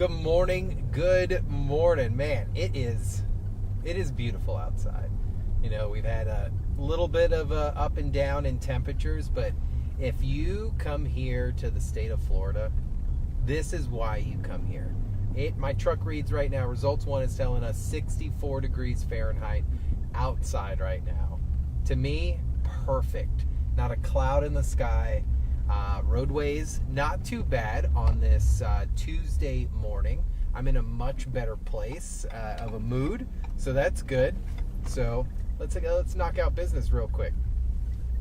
Good morning, man. It is beautiful outside. We've had a little bit of a up and down in temperatures, but if you come here to the state of Florida, this is why you come here. My truck reads right now, results one is telling us 64 degrees Fahrenheit outside right now. To me, perfect. Not a cloud in the sky. Roadways, not too bad on this Tuesday morning. I'm in a much better place of a mood, so that's good. So let's knock out business real quick.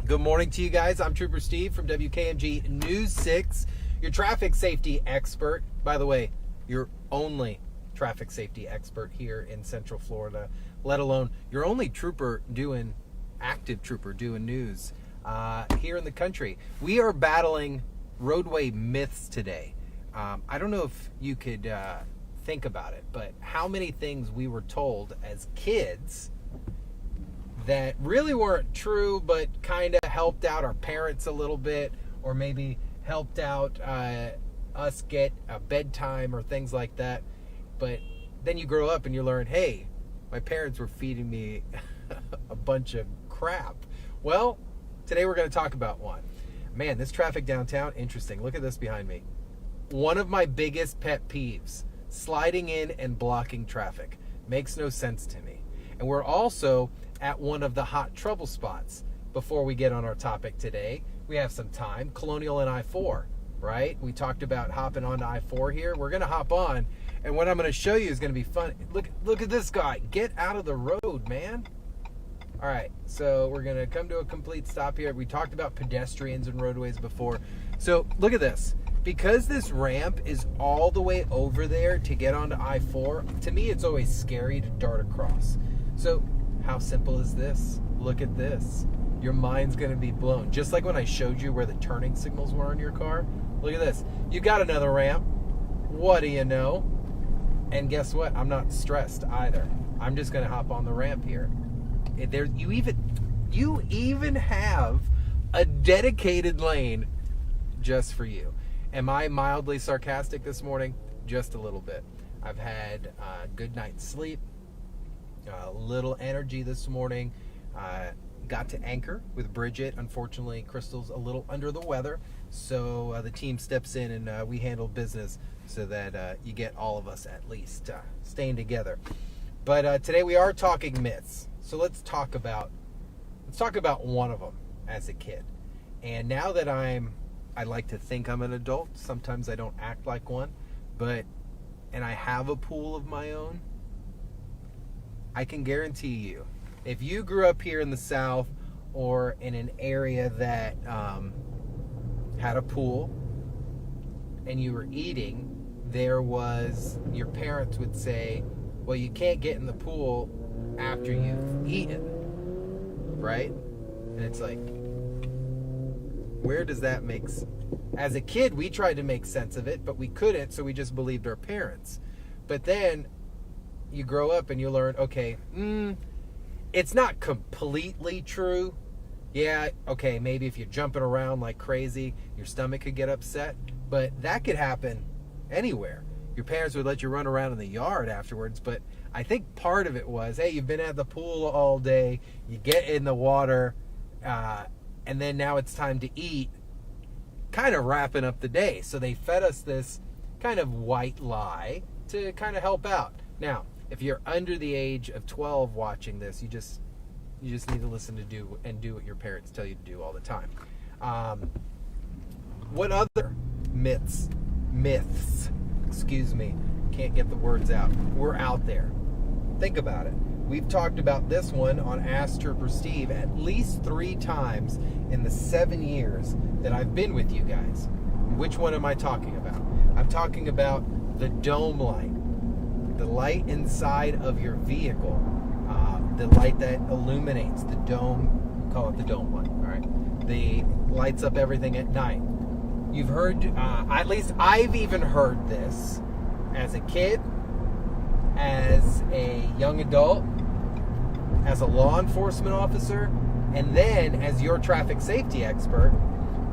Good morning to you guys. I'm Trooper Steve from WKMG News 6, your traffic safety expert. By the way, your only traffic safety expert here in Central Florida, let alone your only active trooper doing news here in the country. We are battling roadway myths today. I don't know if you could think about it, but how many things we were told as kids that really weren't true, but kind of helped out our parents a little bit, or maybe helped out us get a bedtime or things like that. But then you grow up and you learn, hey, my parents were feeding me a bunch of crap. Well, today we're going to talk about one. Man, this traffic downtown, interesting. Look at this behind me. One of my biggest pet peeves, sliding in and blocking traffic. Makes no sense to me. And we're also at one of the hot trouble spots. Before we get on our topic today, we have some time. Colonial and I-4, right? We talked about hopping on to I-4 here. We're going to hop on, and what I'm going to show you is going to be fun. Look at this guy. Get out of the road, man. All right, so we're going to come to a complete stop here. We talked about pedestrians and roadways before. So look at this. Because this ramp is all the way over there to get onto I-4, to me it's always scary to dart across. So how simple is this? Look at this. Your mind's going to be blown. Just like when I showed you where the turning signals were on your car. Look at this. You got another ramp. What do you know? And guess what? I'm not stressed either. I'm just going to hop on the ramp here. You even have a dedicated lane just for you. Am I mildly sarcastic this morning? Just a little bit. I've had a good night's sleep, a little energy this morning. Got to anchor with Bridget. Unfortunately, Crystal's a little under the weather, so the team steps in and we handle business so that you get all of us at least staying together. But today we are talking myths. So let's talk about one of them as a kid. And now that I like to think I'm an adult. Sometimes I don't act like one, and I have a pool of my own. I can guarantee you, if you grew up here in the South or in an area that had a pool and you were eating, your parents would say, well, you can't get in the pool after you've eaten, right? And it's like, where does that make sense? As a kid, we tried to make sense of it, but we couldn't, so we just believed our parents. But then you grow up and you learn, okay, it's not completely true. Yeah, okay, maybe if you're jumping around like crazy, your stomach could get upset, but that could happen anywhere. Your parents would let you run around in the yard afterwards, but I think part of it was, hey, you've been at the pool all day, you get in the water, and then now it's time to eat, kind of wrapping up the day. So they fed us this kind of white lie to kind of help out. Now, if you're under the age of 12 watching this, you just need to listen to do what your parents tell you to do all the time. What other myths, can't get the words out, we're out there? Think about it. We've talked about this one on Ask Trooper Steve at least 3 times in the 7 years that I've been with you guys. Which one am I talking about? I'm talking about the dome light. The light inside of your vehicle. The light that illuminates the dome. We call it the dome light, all right? The lights up everything at night. You've heard, at least I've even heard this as a kid, as a young adult, as a law enforcement officer, and then as your traffic safety expert,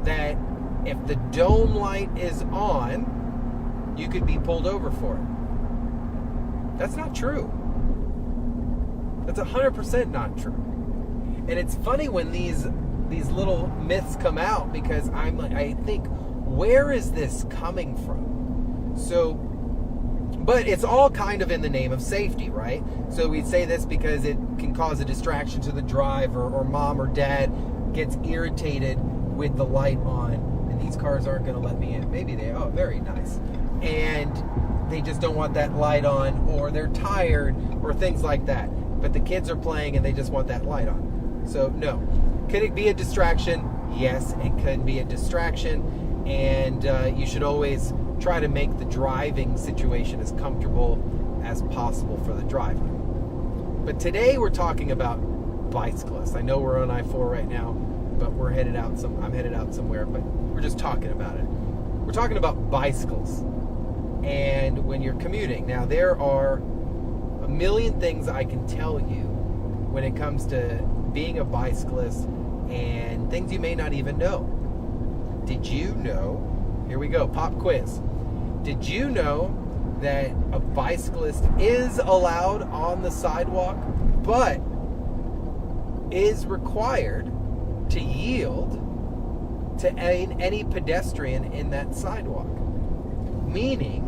that if the dome light is on, you could be pulled over for it. That's not true. That's 100% not true. And it's funny when these little myths come out, because I think, where is this coming from? So, but it's all kind of in the name of safety, right? So we say this because it can cause a distraction to the driver, or mom or dad gets irritated with the light on, and these cars aren't going to let me in. Maybe they are. Very nice. And they just don't want that light on, or they're tired, or things like that. But the kids are playing and they just want that light on. So no. Could it be a distraction? Yes, it could be a distraction. And you should always try to make the driving situation as comfortable as possible for the driver. But today we're talking about bicyclists. I know we're on I-4 right now, but I'm headed out somewhere, but we're just talking about it. We're talking about bicycles. And when you're commuting, now there are a million things I can tell you when it comes to being a bicyclist, and things you may not even know. Did you know, here we go, pop quiz. Did you know that a bicyclist is allowed on the sidewalk, but is required to yield to any pedestrian in that sidewalk? Meaning,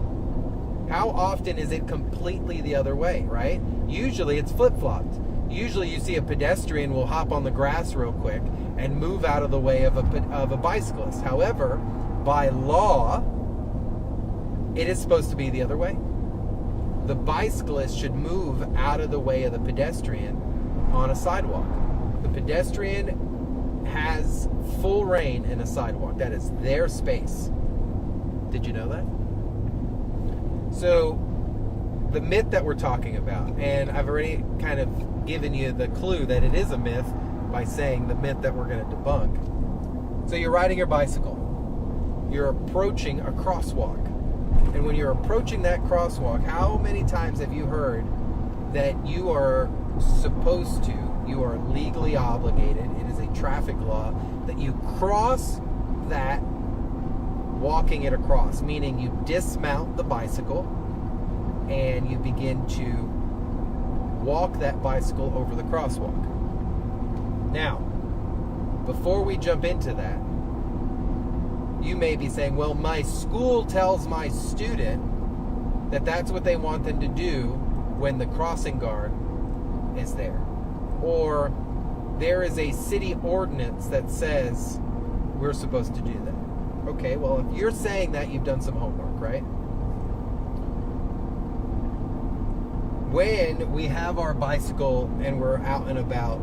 how often is it completely the other way, right? Usually it's flip-flopped. Usually you see a pedestrian will hop on the grass real quick and move out of the way of a bicyclist. However, by law, it is supposed to be the other way. The bicyclist should move out of the way of the pedestrian on a sidewalk. The pedestrian has full reign in a sidewalk. That is their space. Did you know that? So, the myth that we're talking about, and I've already kind of given you the clue that it is a myth by saying the myth that we're going to debunk. So you're riding your bicycle. You're approaching a crosswalk. And when you're approaching that crosswalk, how many times have you heard that you are supposed to, you are legally obligated, it is a traffic law, that you cross that walking it across, meaning you dismount the bicycle and you begin to walk that bicycle over the crosswalk. Now, before we jump into that, you may be saying, well, my school tells my student that that's what they want them to do when the crossing guard is there. Or there is a city ordinance that says we're supposed to do that. Okay, well, if you're saying that, you've done some homework, right? When we have our bicycle and we're out and about,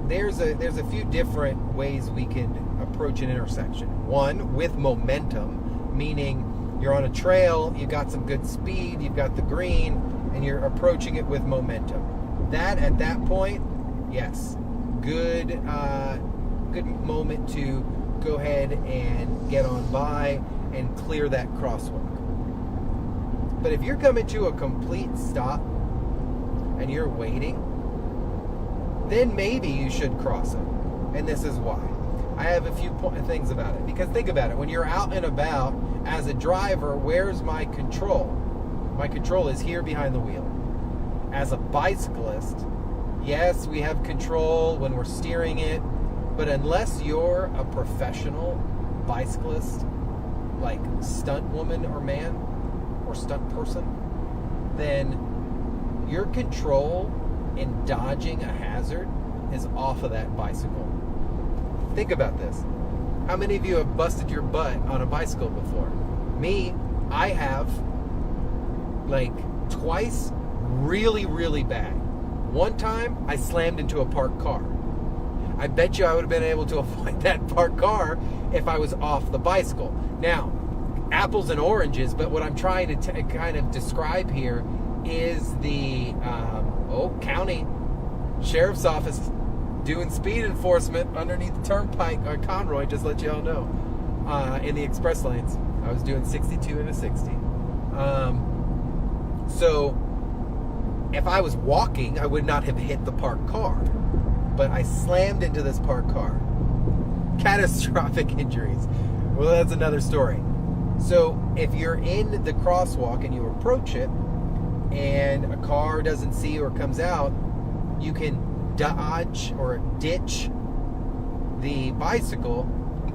there's a few different ways we can approach an intersection. One, with momentum, meaning you're on a trail, you've got some good speed, you've got the green, and you're approaching it with momentum. That, at that point, yes, good moment to go ahead and get on by and clear that crosswalk. But if you're coming to a complete stop and you're waiting, then maybe you should cross it. And this is why. I have a few things about it. Because think about it. When you're out and about as a driver, where's my control? My control is here behind the wheel. As a bicyclist, yes, we have control when we're steering it, but unless you're a professional bicyclist, like stunt woman or man, or stunt person, then your control in dodging a hazard is off of that bicycle. Think about this. How many of you have busted your butt on a bicycle before? Me, I have, like, twice, really, really bad. One time, I slammed into a parked car. I bet you I would have been able to avoid that parked car if I was off the bicycle. Now, apples and oranges, but what I'm trying to kind of describe here is the county sheriff's office doing speed enforcement underneath the turnpike or Conroy, just let you all know, in the express lanes. I was doing 62 and a 60. So if I was walking, I would not have hit the parked car, but I slammed into this parked car. Catastrophic injuries. Well, that's another story. So if you're in the crosswalk and you approach it and a car doesn't see you or comes out, you can dodge or ditch the bicycle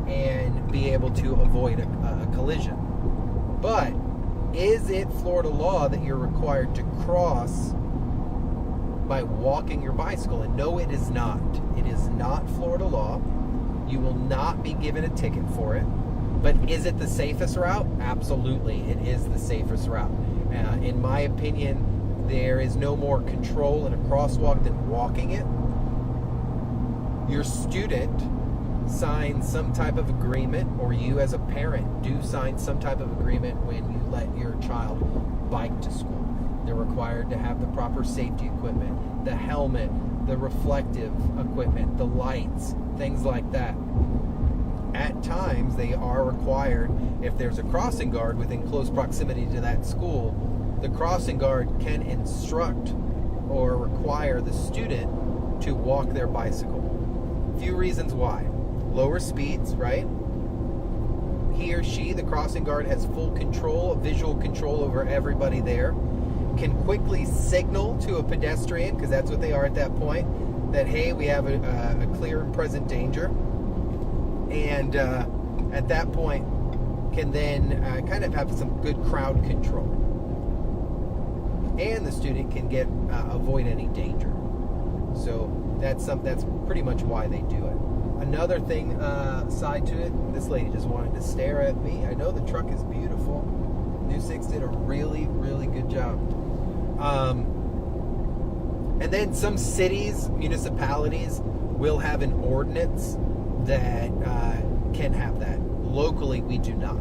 and be able to avoid a collision. But is it Florida law that you're required to cross by walking your bicycle? And no, it is not. It is not Florida law. You will not be given a ticket for it. But is it the safest route? Absolutely, it is the safest route. In my opinion, there is no more control in a crosswalk than walking it. Your student signs some type of agreement, or you as a parent do sign some type of agreement when you let your child bike to school. They're required to have the proper safety equipment, the helmet, the reflective equipment, the lights, things like that. At times, they are required, if there's a crossing guard within close proximity to that school, the crossing guard can instruct or require the student to walk their bicycle. A few reasons why. Lower speeds, right? He or she, the crossing guard, has full control, visual control over everybody there. Can quickly signal to a pedestrian, because that's what they are at that point, that, hey, we have a clear and present danger. And at that point, can then kind of have some good crowd control. And the student can avoid any danger. So that's pretty much why they do it. Another thing, side to it, this lady just wanted to stare at me. I know the truck is beautiful. New Six did a really, really good job. And then some cities, municipalities will have an ordinance that can have that. Locally, we do not.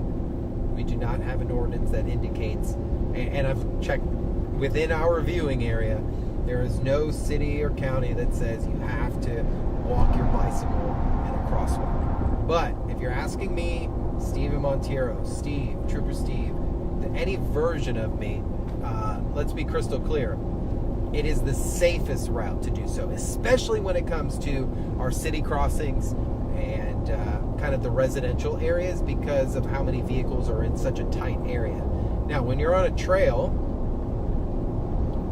We do not have an ordinance that indicates, and I've checked within our viewing area, there is no city or county that says you have to walk your bicycle in a crosswalk. But if you're asking me, Steven Montiero, Steve, Trooper Steve, any version of me, let's be crystal clear. It is the safest route to do so, especially when it comes to our city crossings and kind of the residential areas, because of how many vehicles are in such a tight area. Now, when you're on a trail,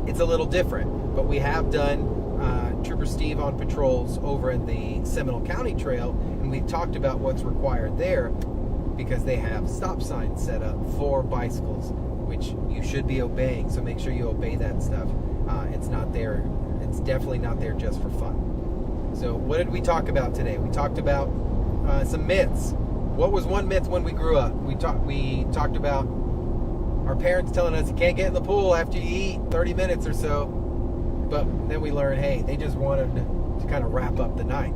it's a little different, but we have done Trooper Steve on patrols over in the Seminole County Trail, and we've talked about what's required there, because they have stop signs set up for bicycles, which you should be obeying, so make sure you obey that stuff. It's not there. It's definitely not there just for fun. So what did we talk about today? We talked about some myths. What was one myth when we grew up? We talked about our parents telling us you can't get in the pool after you eat 30 minutes or so. But then we learned, hey, they just wanted to kind of wrap up the night.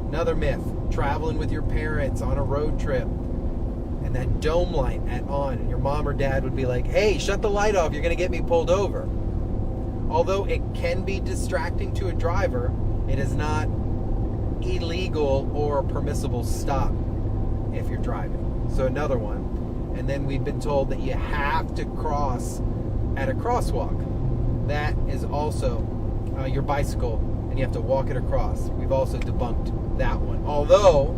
Another myth, traveling with your parents on a road trip and that dome light on, and your mom or dad would be like, hey, shut the light off, you're going to get me pulled over. Although it can be distracting to a driver, it is not illegal or a permissible stop if you're driving. So another one. And then we've been told that you have to cross at a crosswalk. That is also your bicycle, and you have to walk it across. We've also debunked that one. Although,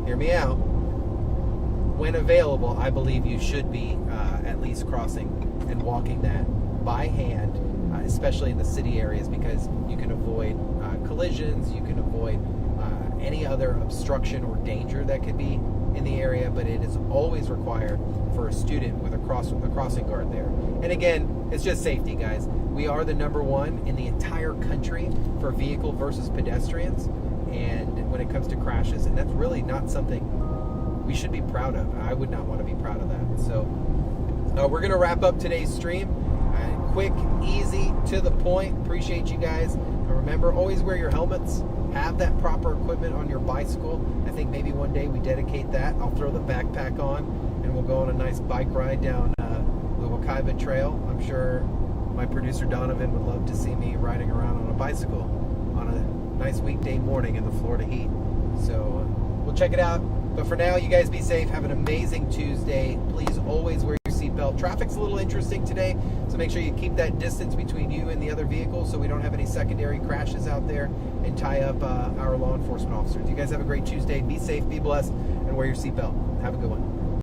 hear me out, when available, I believe you should be at least crossing and walking that by hand, especially in the city areas, because you can avoid collisions, you can avoid any other obstruction or danger that could be in the area, but it is always required for a student with a crossing guard there. And again, it's just safety, guys. We are the #1 in the entire country for vehicle versus pedestrians, and when it comes to crashes, and that's really not something we should be proud of. I would not want to be proud of that. So we're going to wrap up today's stream. Quick, easy, to the point. Appreciate you guys. And remember, always wear your helmets. Have that proper equipment on your bicycle. I think maybe one day we dedicate that. I'll throw the backpack on and we'll go on a nice bike ride down the Wakaiba Trail. I'm sure my producer Donovan would love to see me riding around on a bicycle on a nice weekday morning in the Florida heat. So we'll check it out. But for now, you guys be safe. Have an amazing Tuesday. Please always wear your seatbelt. Traffic's a little interesting today, so make sure you keep that distance between you and the other vehicles so we don't have any secondary crashes out there and tie up our law enforcement officers. You guys have a great Tuesday. Be safe, be blessed, and wear your seatbelt. Have a good one.